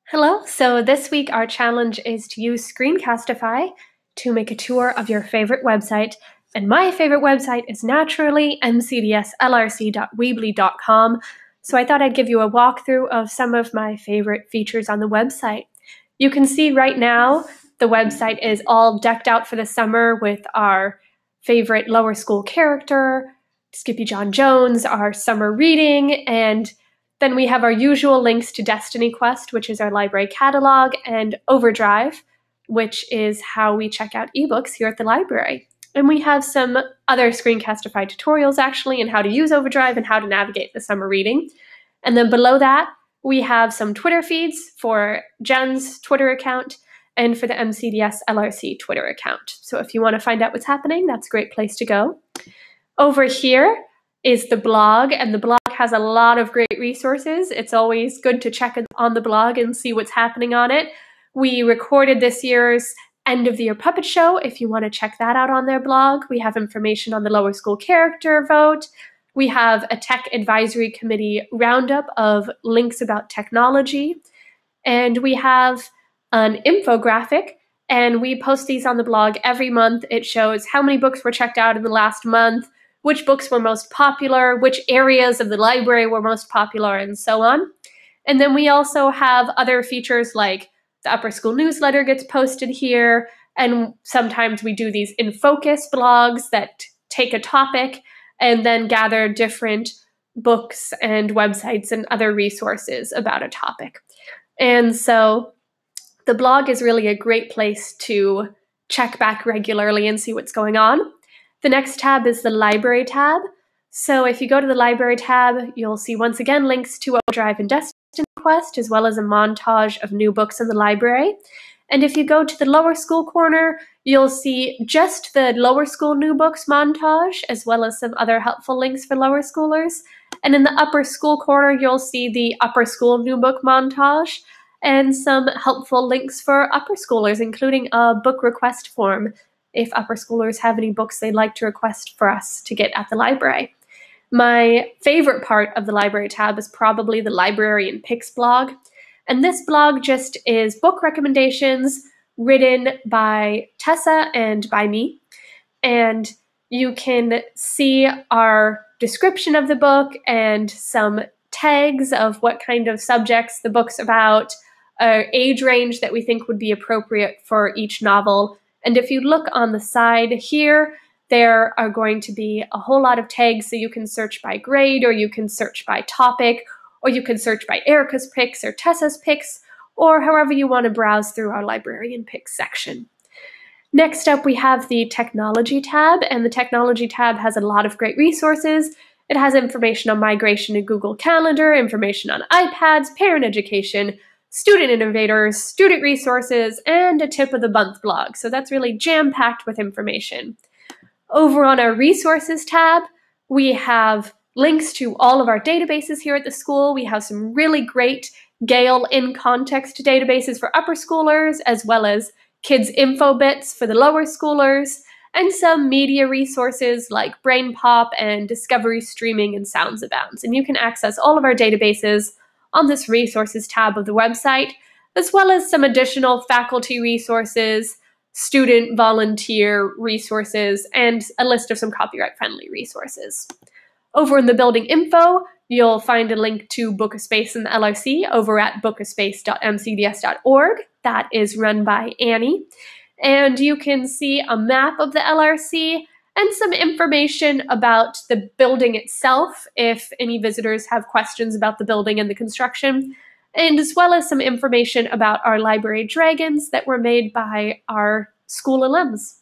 Hello, so this week our challenge is to use Screencastify to make a tour of your favorite website. And my favorite website is naturally mcdslrc.weebly.com, so I thought I'd give you a walkthrough of some of my favorite features on the website. You can see right now the website is all decked out for the summer with our favorite lower school character, Skippy John Jones, our summer reading, and then we have our usual links to Destiny Quest, which is our library catalog, and Overdrive, which is how we check out ebooks here at the library. And we have some other Screencastify tutorials actually on how to use Overdrive and how to navigate the summer reading. And then below that, we have some Twitter feeds for Jen's Twitter account and for the MCDS LRC Twitter account. So if you want to find out what's happening, that's a great place to go. Over here is the blog, and the blog has a lot of great resources. It's always good to check on the blog and see what's happening on it. We recorded this year's end of the year puppet show. If you want to check that out on their blog, we have information on the lower school character vote. We have a tech advisory committee roundup of links about technology. And we have an infographic, and we post these on the blog every month. It shows how many books were checked out in the last month, which books were most popular, which areas of the library were most popular, and so on. And then we also have other features like the upper school newsletter gets posted here, and sometimes we do these in focus blogs that take a topic and then gather different books and websites and other resources about a topic. And so the blog is really a great place to check back regularly and see what's going on. The next tab is the library tab. So if you go to the library tab, you'll see once again links to Overdrive and Destiny Quest, as well as a montage of new books in the library. And if you go to the lower school corner, you'll see just the lower school new books montage, as well as some other helpful links for lower schoolers. And in the upper school corner, you'll see the upper school new book montage and some helpful links for upper schoolers, including a book request form if upper schoolers have any books they'd like to request for us to get at the library. My favorite part of the library tab is probably the Librarian Picks blog. And this blog just is book recommendations written by Tessa and by me. And you can see our description of the book and some tags of what kind of subjects the book's about, age range that we think would be appropriate for each novel. And if you look on the side here, there are going to be a whole lot of tags, so you can search by grade, or you can search by topic, or you can search by Erica's picks or Tessa's picks, or however you want to browse through our librarian picks section. Next up, we have the technology tab, and the technology tab has a lot of great resources. It has information on migration to Google Calendar, information on iPads, parent education, student innovators, student resources, and a tip of the month blog. So that's really jam-packed with information. Over on our resources tab, we have links to all of our databases here at the school. We have some really great Gale in context databases for upper schoolers, as well as kids info bits for the lower schoolers, and some media resources like Brain Pop and Discovery Streaming and Sounds Abounds. And you can access all of our databases on this resources tab of the website, as well as some additional faculty resources, student volunteer resources, and a list of some copyright-friendly resources. Over in the building info, you'll find a link to Book a Space in the LRC over at bookaspace.mcds.org. That is run by Annie. And you can see a map of the LRC and some information about the building itself if any visitors have questions about the building and the construction, and as well as some information about our library dragons that were made by our school alums.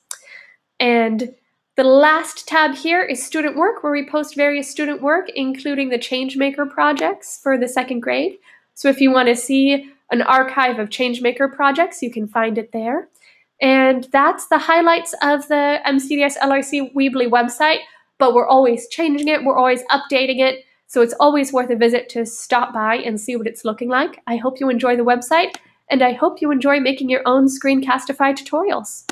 And the last tab here is student work, where we post various student work, including the Changemaker projects for the second grade. So if you want to see an archive of Changemaker projects, you can find it there. And that's the highlights of the MCDS LRC Weebly website, but we're always changing it, we're always updating it, so it's always worth a visit to stop by and see what it's looking like. I hope you enjoy the website, and I hope you enjoy making your own Screencastify tutorials.